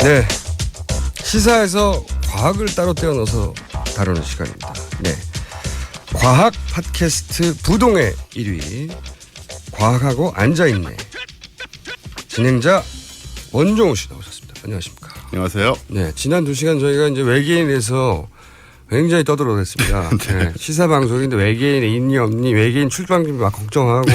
네, 시사에서 과학을 따로 떼어넣어서 다루는 시간입니다. 네, 과학 팟캐스트 부동의 1위 과학하고 앉아있네 진행자 원종우 씨 나오셨습니다. 안녕하십니까? 안녕하세요. 네, 지난 2시간 저희가 이제 외계인에서 굉장히 떠들어댔습니다. 네, 시사 방송인데 외계인 있니 없니, 외계인 출방비 막 걱정하고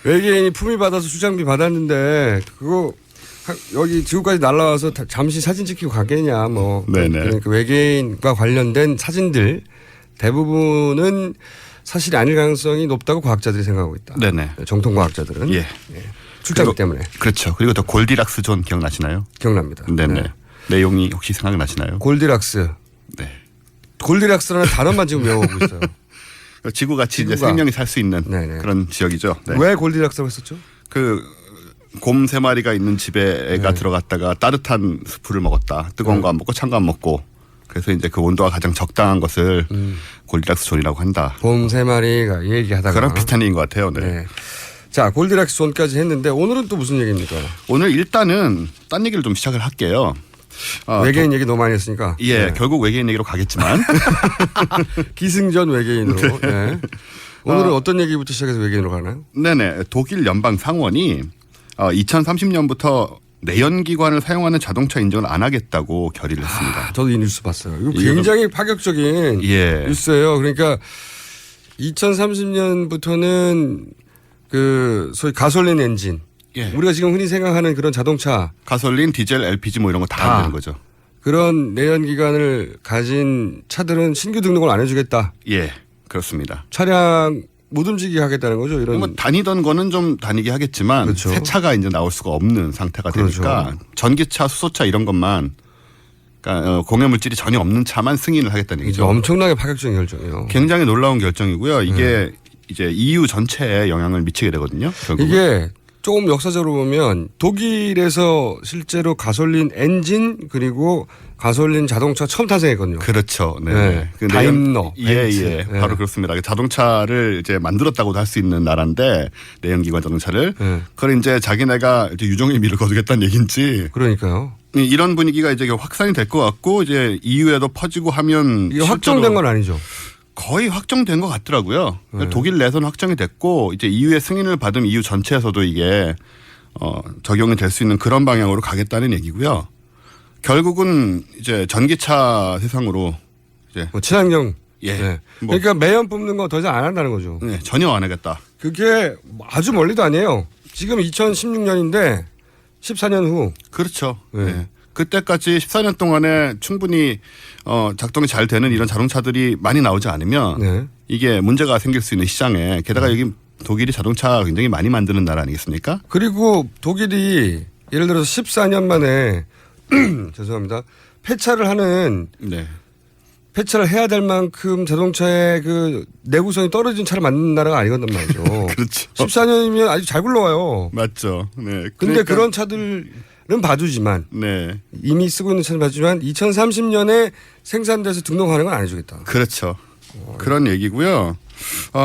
외계인이 품위 받아서 수장비 받았는데 그거 여기 지구까지 날라와서 잠시 사진 찍히고 가겠냐 뭐. 네네. 그러니까 외계인과 관련된 사진들 대부분은 사실이 아닐 가능성이 높다고 과학자들이 생각하고 있다. 네네. 정통 과학자들은. 예. 출장비 때문에. 그렇죠. 그리고 또 골디락스 존 기억나시나요? 기억납니다. 네네. 네. 내용이 혹시 생각나시나요? 골디락스. 네. 골디락스라는 단어만 지금 외워오고 있어요. 지구같이 이제 지구가. 생명이 살 수 있는 네네. 그런 지역이죠. 네. 왜 골디락스라고 했었죠? 곰 3마리가 있는 집에 애가 들어갔다가 따뜻한 수프를 먹었다. 뜨거운 거 안 먹고 찬 거 안 먹고. 그래서 이제 그 온도가 가장 적당한 것을 골디락스 존이라고 한다. 곰 3마리가 얘기하다가. 그런 비슷한 얘기인 것 같아요. 네. 네. 자, 골디락스 존까지 했는데 오늘은 또 무슨 얘기입니까? 오늘 일단은 딴 얘기를 좀 시작을 할게요. 외계인 얘기 너무 많이 했으니까. 예, 네. 결국 외계인 얘기로 가겠지만. 기승전 외계인으로. 네. 오늘은 어떤 얘기부터 시작해서 외계인으로 가나요? 네네. 독일 연방 상원이 2030년부터 내연기관을 사용하는 자동차 인정을 안 하겠다고 결의를 했습니다. 저도 이 뉴스 봤어요. 이거 굉장히 파격적인 예. 뉴스예요. 그러니까 2030년부터는 그 소위 가솔린 엔진. 예. 우리가 지금 흔히 생각하는 그런 자동차 가솔린, 디젤, LPG 뭐 이런 거 다 안 되는 거죠. 그런 내연기관을 가진 차들은 신규 등록을 안 해주겠다. 예, 그렇습니다. 차량 못 움직이게 하겠다는 거죠. 이런. 뭐 다니던 거는 좀 다니게 하겠지만 그렇죠. 새 차가 이제 나올 수가 없는 상태가 되니까 그렇죠. 전기차, 전기차, 수소차 이런 것만 그러니까 공해물질이 전혀 없는 차만 승인을 하겠다는 이게 얘기죠. 엄청나게 파격적인 결정이에요. 굉장히 놀라운 결정이고요. 이게 이제 EU 전체에 영향을 미치게 되거든요. 결국은. 이게 조금 역사적으로 보면 독일에서 실제로 가솔린 엔진 그리고 가솔린 자동차 처음 탄생했거든요. 그렇죠. 네. 네. 그 다임러, 예, 벤츠. 예. 네. 바로 그렇습니다. 자동차를 이제 만들었다고도 할 수 있는 나라인데 내연기관 자동차를 네. 그걸 이제 자기네가 이제 유종의 미를 거두겠다는 얘기인지 그러니까요. 이런 분위기가 이제 확산이 될 것 같고 이제 EU에도 퍼지고 하면 이게 확정된 건 아니죠. 거의 확정된 것 같더라고요. 네. 독일 내에서는 확정이 됐고 이제 EU의 승인을 받은 EU 전체에서도 이게 적용이 될 수 있는 그런 방향으로 가겠다는 얘기고요. 결국은 이제 전기차 세상으로 이제 뭐 친환경. 예. 네. 뭐 그러니까 매연 뽑는 거 더 이상 안 한다는 거죠. 네, 전혀 안 하겠다. 그게 아주 멀리도 아니에요. 지금 2016년인데 14년 후. 그렇죠. 네. 네. 그때까지 14년 동안에 충분히 작동이 잘 되는 이런 자동차들이 많이 나오지 않으면 네. 이게 문제가 생길 수 있는 시장에 게다가 여기 독일이 자동차 굉장히 많이 만드는 나라 아니겠습니까? 그리고 독일이 예를 들어서 14년 만에 죄송합니다. 폐차를 하는 네. 폐차를 해야 될 만큼 자동차의 그 내구성이 떨어진 차를 만드는 나라가 아니거든 말이죠. 그렇죠. 14년이면 아주 잘 굴러와요. 맞죠. 네. 근데 그런 차들은 봐주지만 네. 이미 쓰고 있는 차는 봐주지만 2030년에 생산돼서 등록하는 건 안 해주겠다. 그렇죠. 그런 얘기고요.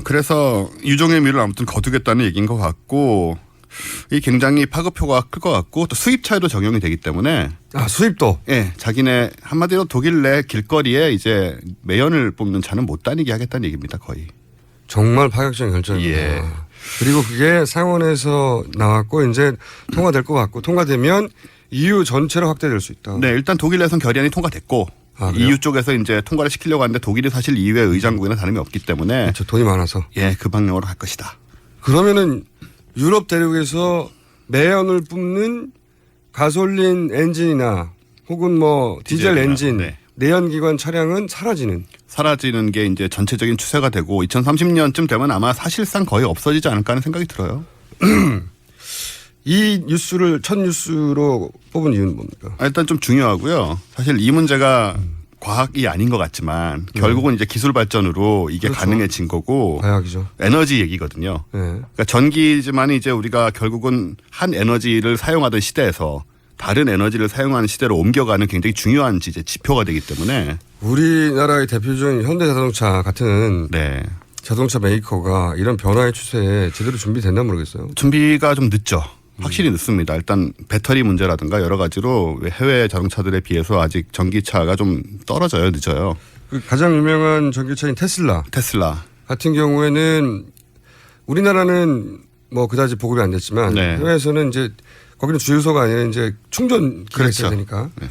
그래서 유종의 미를 아무튼 거두겠다는 얘기인 것 같고 이 굉장히 파급효과가 클 것 같고 또 수입차에도 적용이 되기 때문에 수입도. 예, 자기네 한마디로 독일 내 길거리에 이제 매연을 뽑는 차는 못 다니게 하겠다는 얘기입니다, 거의. 정말 파격적인 결정입니다. 예. 그리고 그게 상원에서 나왔고 이제 통과될 것 같고 통과되면 EU 전체로 확대될 수 있다. 네, 일단 독일 내에서는 결의안이 통과됐고 그래요? EU 쪽에서 이제 통과를 시키려고 하는데 독일이 사실 EU의 의장국이나 다름이 없기 때문에 그렇죠. 돈이 많아서. 예, 그 방향으로 갈 것이다. 그러면은 유럽 대륙에서 매연을 뿜는 가솔린 엔진이나 혹은 뭐 디젤 디젤이나, 엔진, 네. 내연기관 차량은 사라지는 게 이제 전체적인 추세가 되고 2030년쯤 되면 아마 사실상 거의 없어지지 않을까 하는 생각이 들어요. 이 뉴스를 첫 뉴스로 뽑은 이유는 뭡니까? 일단 좀 중요하고요. 사실 이 문제가 과학이 아닌 것 같지만 결국은 이제 기술 발전으로 이게 그렇죠. 가능해진 거고 과학이죠. 에너지 얘기거든요. 네. 그러니까 전기지만 이제 우리가 결국은 한 에너지를 사용하던 시대에서 다른 에너지를 사용하는 시대로 옮겨가는 굉장히 중요한 이제 지표가 되기 때문에 우리나라의 대표적인 현대자동차 같은 네. 자동차 메이커가 이런 변화의 추세에 제대로 준비됐나 모르겠어요. 준비가 좀 늦죠. 확실히 늦습니다. 일단 배터리 문제라든가 여러 가지로 해외 자동차들에 비해서 아직 전기차가 좀 떨어져요. 늦어요. 그 가장 유명한 전기차인 테슬라 같은 경우에는 우리나라는 뭐 그다지 보급이 안 됐지만 네. 해외에서는 이제 거기는 주유소가 아니라 이제 충전기가 있어야 되니까. 네.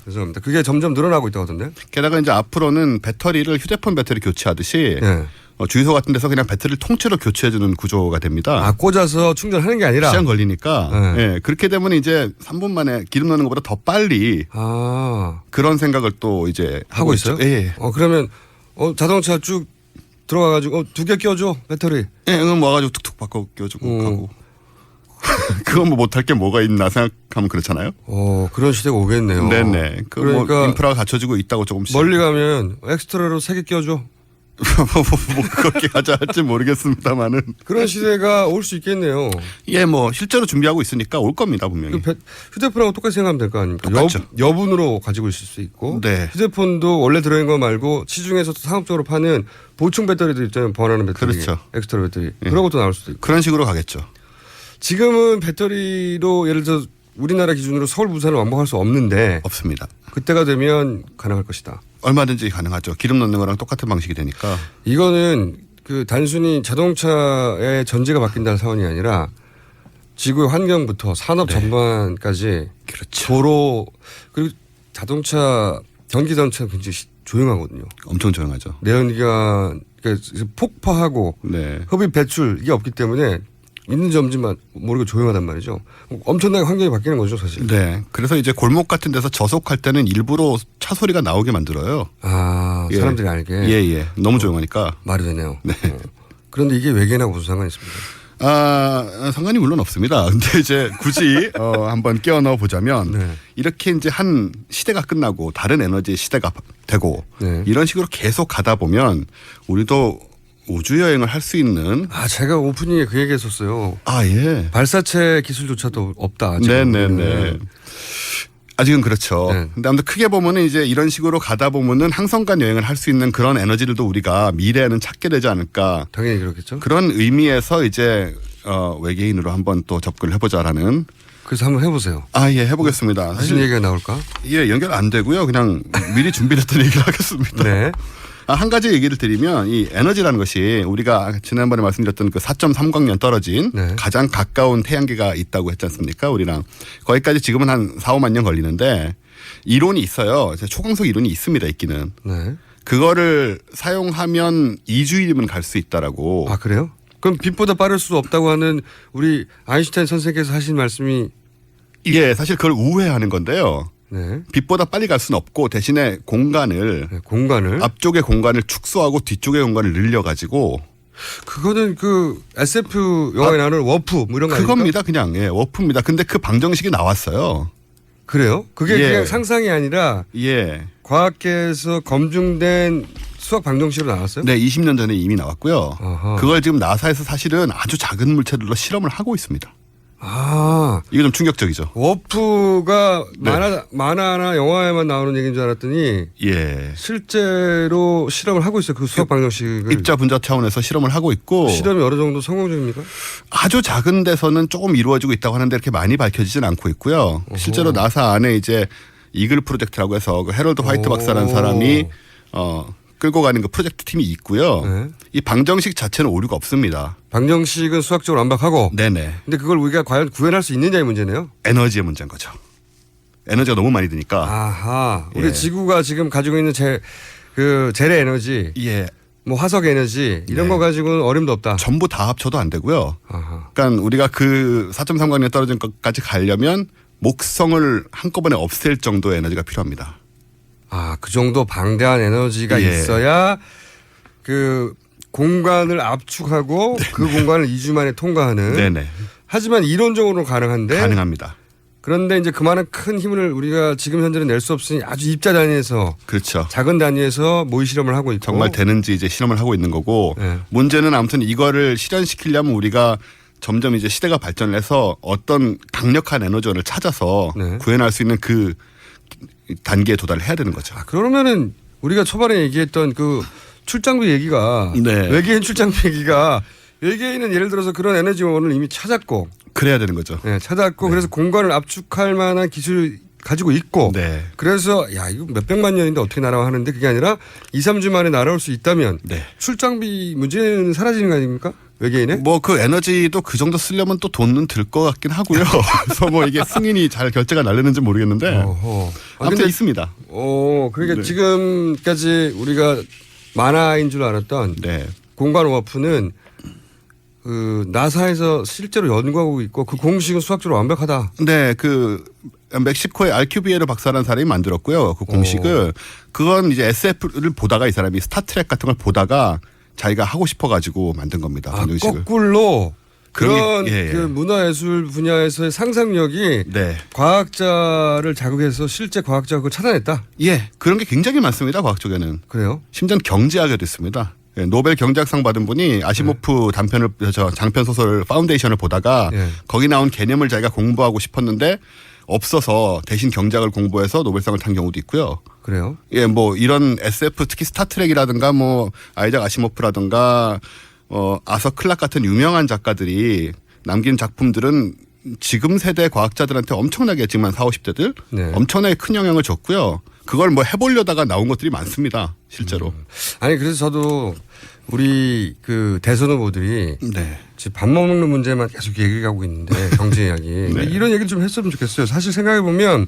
죄송합니다. 그게 점점 늘어나고 있다고 하던데. 게다가 이제 앞으로는 배터리를 휴대폰 배터리 교체하듯이 네. 주유소 같은 데서 그냥 배터리를 통째로 교체해주는 구조가 됩니다. 아, 꽂아서 충전하는 게 아니라. 시간 걸리니까. 네. 예, 그렇게 되면 이제 3분 만에 기름 넣는 것보다 더 빨리 그런 생각을 또 이제 하고 있어요? 예. 그러면 자동차 쭉 들어가가지고 2개 껴줘 배터리. 예, 그럼 와가지고 툭툭 바꿔 껴주고 가고. 그건 뭐 못할 게 뭐가 있나 생각하면 그렇잖아요. 그런 시대가 오겠네요. 네네. 그러니까 뭐 인프라가 갖춰지고 있다고 조금씩. 멀리 가면 엑스트라로 3개 껴줘. 뭐 그렇게 하자 할지 모르겠습니다만은. 그런 시대가 올 수 있겠네요. 예, 뭐 실제로 준비하고 있으니까 올 겁니다 분명히. 휴대폰하고 똑같이 생각하면 될 거 아닙니까? 똑같죠. 여분으로 가지고 있을 수 있고. 네. 휴대폰도 원래 들어있는 거 말고 시중에서 상업적으로 파는 보충 배터리도 있잖아요. 보완하는 배터리. 그렇죠. 엑스트라 배터리. 그런 것도 나올 수도 있고. 그런 식으로 가겠죠. 지금은 배터리로 예를 들어 우리나라 기준으로 서울 부산을 왕복할 수 없는데. 없습니다. 그때가 되면 가능할 것이다. 얼마든지 가능하죠. 기름 넣는 거랑 똑같은 방식이 되니까. 이거는 그 단순히 자동차의 전제가 바뀐다는 사원이 아니라 지구의 환경부터 산업 전반까지 그렇죠. 도로 그리고 자동차 전기 자동차는 굉장히 조용하거든요. 엄청 조용하죠. 내연기관 그러니까 폭파하고 네. 흡입 배출 이게 없기 때문에 있는지 없는지만 모르게 조용하단 말이죠. 엄청나게 환경이 바뀌는 거죠 사실. 네. 그래서 이제 골목 같은 데서 저속할 때는 일부러 차 소리가 나오게 만들어요. 예. 사람들이 알게. 예. 너무 조용하니까. 말이 되네요. 네. 그런데 이게 외계인하고 무슨 상관이 있습니까? 상관이 물론 없습니다. 근데 이제 굳이 한번 끼워 넣어 보자면 네. 이렇게 이제 한 시대가 끝나고 다른 에너지 시대가 되고 네. 이런 식으로 계속 가다 보면 우리도 우주 여행을 할 수 있는 제가 오프닝에 그 얘기 했었어요. 예. 발사체 기술조차도 없다. 네네네. 아직은 그렇죠. 네. 근데 아무튼 크게 보면은 이제 이런 식으로 가다 보면은 항성간 여행을 할 수 있는 그런 에너지들도 우리가 미래에는 찾게 되지 않을까. 당연히 그렇겠죠. 그런 의미에서 이제 외계인으로 한번 또 접근을 해보자라는. 그래서 한번 해보세요. 예, 해보겠습니다. 무슨 얘기가 나올까? 예, 연결 안 되고요. 그냥 미리 준비됐던 얘기를 하겠습니다. 네. 한 가지 얘기를 드리면 이 에너지라는 것이 우리가 지난번에 말씀드렸던 그 4.3광년 떨어진 네. 가장 가까운 태양계가 있다고 했지 않습니까? 우리랑. 거기까지 지금은 한 4, 5만 년 걸리는데 이론이 있어요. 초광석 이론이 있습니다. 있기는. 네. 그거를 사용하면 2주일이면 갈 수 있다라고. 그래요? 그럼 빛보다 빠를 수 없다고 하는 우리 아인슈타인 선생께서 하신 말씀이 예, 사실 그걸 우회하는 건데요. 네. 빛보다 빨리 갈 수는 없고 대신에 공간을 앞쪽의 공간을 축소하고 뒤쪽의 공간을 늘려가지고 그거는 그 SF 영화에 나오는 워프 뭐 이런 거 그겁니다. 그냥 워프입니다. 근데 그 방정식이 나왔어요. 그래요? 그게 그냥 상상이 아니라 과학계에서 검증된 수학 방정식으로 나왔어요? 네, 20년 전에 이미 나왔고요. 아하. 그걸 지금 나사에서 사실은 아주 작은 물체들로 실험을 하고 있습니다. 이거 좀 충격적이죠. 워프가 만화나 영화에만 나오는 얘기인 줄 알았더니 실제로 실험을 하고 있어요. 그 수학 방정식을. 입자 분자 차원에서 실험을 하고 있고. 실험이 어느 정도 성공 중입니까? 아주 작은 데서는 조금 이루어지고 있다고 하는데 이렇게 많이 밝혀지진 않고 있고요. 실제로 나사 안에 이제 이글 프로젝트라고 해서 그 해럴드 화이트 박사라는 사람이 끌고 가는 그 프로젝트 팀이 있고요. 네. 이 방정식 자체는 오류가 없습니다. 방정식은 수학적으로 완벽하고. 네네. 근데 그걸 우리가 과연 구현할 수 있느냐의 문제네요. 에너지의 문제인 거죠. 에너지가 너무 많이 드니까. 우리 지구가 지금 가지고 있는 재래 에너지. 뭐 화석 에너지 이런 거 가지고는 어림도 없다. 전부 다 합쳐도 안 되고요. 그러니까 우리가 그 4.3광년 떨어진 것까지 가려면 목성을 한꺼번에 없앨 정도의 에너지가 필요합니다. 그 정도 방대한 에너지가 있어야 그 공간을 압축하고 그 공간을 2주 만에 통과하는. 네네. 하지만 이론적으로는 가능한데. 가능합니다. 그런데 이제 그만한 큰 힘을 우리가 지금 현재는 낼 수 없으니 아주 입자 단위에서. 그렇죠. 작은 단위에서 모의 실험을 하고 있고. 정말 되는지 이제 실험을 하고 있는 거고. 문제는 아무튼 이거를 실현시키려면 우리가 점점 이제 시대가 발전을 해서 어떤 강력한 에너지원을 찾아서 구현할 수 있는 그 단계에 도달을 해야 되는 거죠. 그러면은 우리가 초반에 얘기했던 그 출장비 얘기가 외계인 출장비 얘기가 외계인은 예를 들어서 그런 에너지원을 이미 찾았고 그래야 되는 거죠. 네, 찾았고 그래서 공간을 압축할 만한 기술을 가지고 있고 네. 그래서 야 이거 몇백만 년인데 어떻게 날아와 하는데 그게 아니라 2, 3주 만에 날아올 수 있다면 네. 출장비 문제는 사라지는 거 아닙니까? 외계인의? 뭐 그 에너지도 그 정도 쓰려면 또 돈은 들 것 같긴 하고요. 그래서 뭐 이게 승인이 잘 결제가 날렸는지 모르겠는데 아무튼 근데 있습니다. 그러니까 네. 지금까지 우리가 만화인 줄 알았던 네. 공간 워프는 그 나사에서 실제로 연구하고 있고 그 공식은 수학적으로 완벽하다. 네, 그 멕시코의 알큐비에르 박사라는 사람이 만들었고요. 그 공식을 그건 이제 SF를 보다가 이 사람이 스타트랙 같은 걸 보다가 자기가 하고 싶어가지고 만든 겁니다. 방정식을. 거꾸로 그런 예, 예. 그 문화예술 분야에서의 상상력이 네. 과학자를 자극해서 실제 과학자가 그걸 찾아냈다. 예, 그런 게 굉장히 많습니다. 과학 쪽에는. 그래요? 심지어 경제학에도 있습니다. 예, 노벨 경제학상 받은 분이 아시모프 단편을 장편 소설 파운데이션을 보다가 예. 거기 나온 개념을 자기가 공부하고 싶었는데 없어서 대신 경제학을 공부해서 노벨상을 탄 경우도 있고요. 그래요? 예, 뭐 이런 SF 특히 스타트랙이라든가 뭐 아이작 아시모프라든가 아서 클락 같은 유명한 작가들이 남긴 작품들은 지금 세대 과학자들한테 엄청나게 지금 한 40, 50대들 네. 엄청나게 큰 영향을 줬고요. 그걸 뭐 해보려다가 나온 것들이 많습니다. 실제로. 아니 그래서 저도 우리 그 대선 후보들이 네. 지금 밥 먹는 문제만 계속 얘기하고 있는데 경제 이야기 근데 이런 얘기를 좀 했으면 좋겠어요. 사실 생각해 보면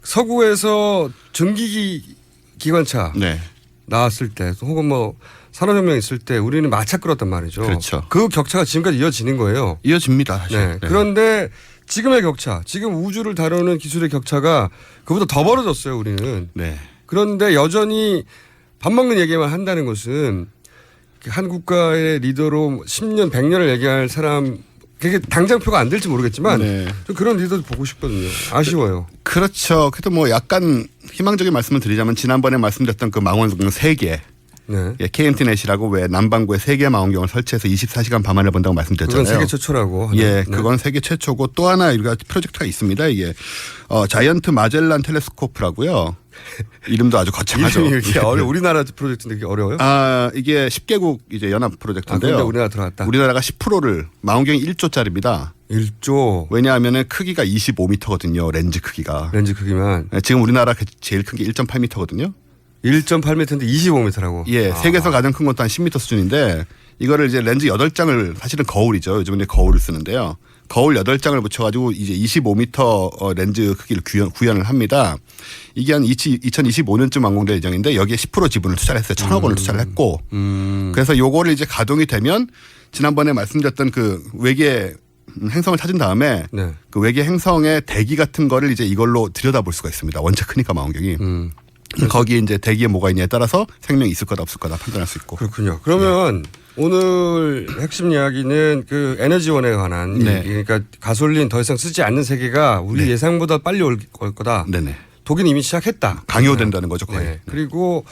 서구에서 전기기 기관차 네. 나왔을 때 혹은 뭐 산업혁명 있을 때 우리는 마차 끌었단 말이죠. 그렇죠. 그 격차가 지금까지 이어지는 거예요. 이어집니다. 사실. 네. 네. 그런데 지금의 격차, 지금 우주를 다루는 기술의 격차가 그보다 더 벌어졌어요. 우리는. 네. 그런데 여전히 밥 먹는 얘기만 한다는 것은 한 국가의 리더로 10년, 100년을 얘기할 사람 그게 당장표가 안 될지 모르겠지만 네. 좀 그런 리더도 보고 싶거든요. 아쉬워요. 그렇죠. 그래도 뭐 약간 희망적인 말씀을 드리자면 지난번에 말씀드렸던 그 망원경 3개. 네. 예, KMT넷이라고 왜 남반구에 3개의 망원경을 설치해서 24시간 밤하늘 본다고 말씀드렸잖아요. 그건 세계 최초라고. 하는. 예, 네. 그건 세계 최초고 또 하나 우리가 프로젝트가 있습니다. 이게 자이언트 마젤란 텔레스코프라고요. 이름도 아주 거창하죠. 이름이 이렇게 우리나라 프로젝트인데 이게 어려워요? 이게 10개국 이제 연합 프로젝트인데요. 근데 우리나라 들어갔다. 우리나라가 10%를 망원경이 1조짜리입니다. 1조 왜냐하면 크기가 25m거든요. 렌즈 크기가. 렌즈 크기만 지금 우리나라 제일 큰 게 1.8m거든요. 1.8m인데 25m라고. 예, 세계에서 가장 큰 것도 한 10m 수준인데 이거를 이제 렌즈 8장을 사실은 거울이죠. 요즘은 이제 거울을 쓰는데요. 거울 8장을 붙여가지고 이제 25m 렌즈 크기를 구현을 합니다. 이게 한 2025년쯤 완공될 예정인데 여기에 10% 지분을 투자를 했어요. 1,000억 원을 투자를 했고. 그래서 요거를 이제 가동이 되면 지난번에 말씀드렸던 그 외계 행성을 찾은 다음에 네. 그 외계 행성의 대기 같은 거를 이제 이걸로 들여다볼 수가 있습니다. 원체 크니까 망원경이. 거기에 이제 대기에 뭐가 있냐에 따라서 생명이 있을 거다 없을 거다 판단할 수 있고. 그렇군요. 그러면 오늘 핵심 이야기는 그 에너지원에 관한 네. 얘기. 그러니까 가솔린 더 이상 쓰지 않는 세계가 우리 네. 예상보다 빨리 올 거다. 네네. 독일은 이미 시작했다. 강요된다는 거죠 거의. 네. 그리고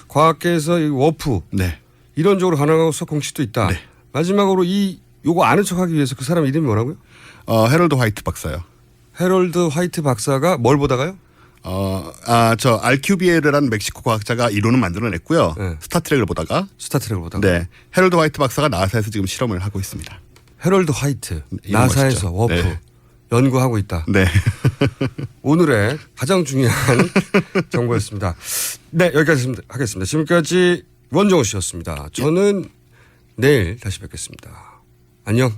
과학계에서 이 워프 네. 이론적으로 가능하고서 공식도 있다. 네. 마지막으로 요거 아는 척하기 위해서 그 사람 이름이 뭐라고요? 헤럴드 화이트 박사요. 헤럴드 화이트 박사가 뭘 보다가요? 저 알큐비에르라는 멕시코 과학자가 이론을 만들어냈고요. 네. 스타트랙을 보다가. 스타트랙을 보다가. 네. 헤럴드 화이트 박사가 나사에서 지금 실험을 하고 있습니다. 헤럴드 화이트 이름 나사에서 멋있죠? 워프 네. 연구하고 있다. 네. 오늘의 가장 중요한 정보였습니다. 네, 여기까지 하겠습니다. 지금까지 원정우 씨였습니다. 저는 내일 다시 뵙겠습니다. 안녕.